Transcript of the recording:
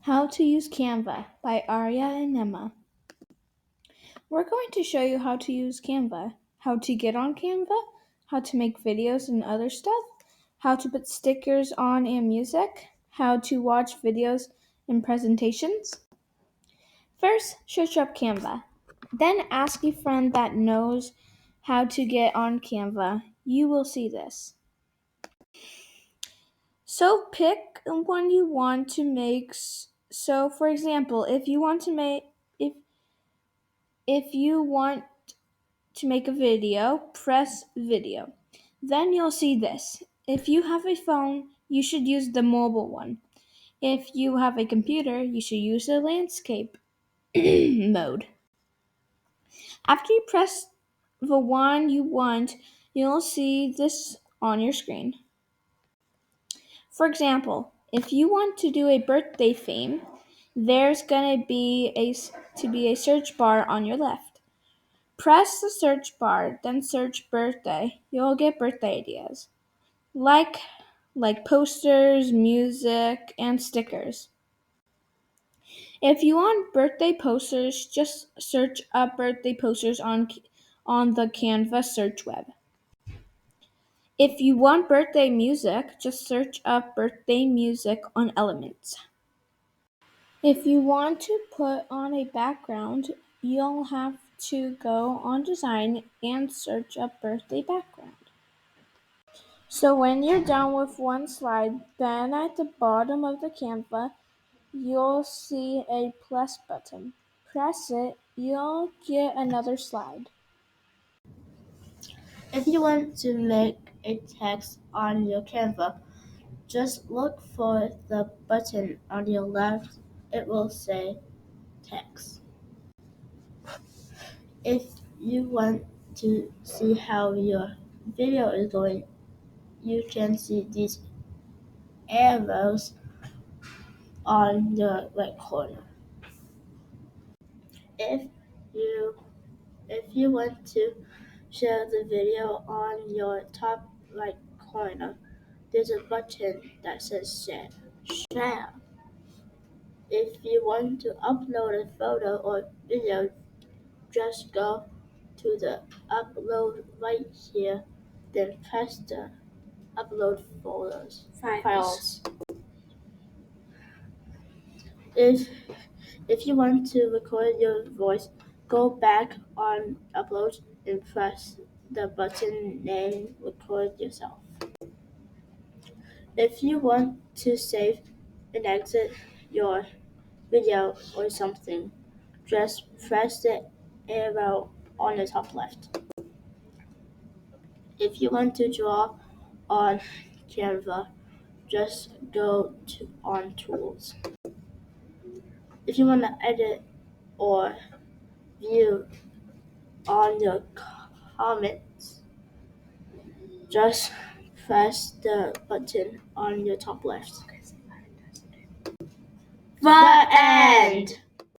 How to use Canva by Arya and Emma. We're going to show you how to use Canva, how to get on Canva, how to make videos and other stuff, how to put stickers on and music, how to watch videos and presentations. First, search up Canva. Then ask a friend that knows how to get on Canva. You will see this. So pick one you want to make. So for example, if you want to make a video, press video. Then you'll see this. If you have a phone, you should use the mobile one. If you have a computer, you should use the landscape mode. After you press the one you want, you'll see this on your screen. For example, if you want to do a birthday theme, there's going to be a search bar on your left. Press the search bar, then search birthday. You'll get birthday ideas, like posters, music, and stickers. If you want birthday posters, just search up birthday posters on the Canva search web. If you want birthday music, just search up birthday music on Elements. If you want to put on a background, you'll have to go on Design and search up birthday background. So when you're done with one slide, then at the bottom of the Canva, you'll see a plus button. Press it, you'll get another slide. If you want to make a text on your Canva, just look for the button on your left. It will say text. If you want to see how your video is going, you can see these arrows on the right corner. If you want to share the video on your top right corner, there's a button that says share. Share. If you want to upload a photo or video, just go to the upload right here, then press the upload files. If you want to record your voice, go back on upload and press the button named record yourself. If you want to save and exit your video or something, just press the arrow on the top left. If you want to draw on Canva, just go on Tools. If you want to edit or view on your comments, just press the button on your top left. The end.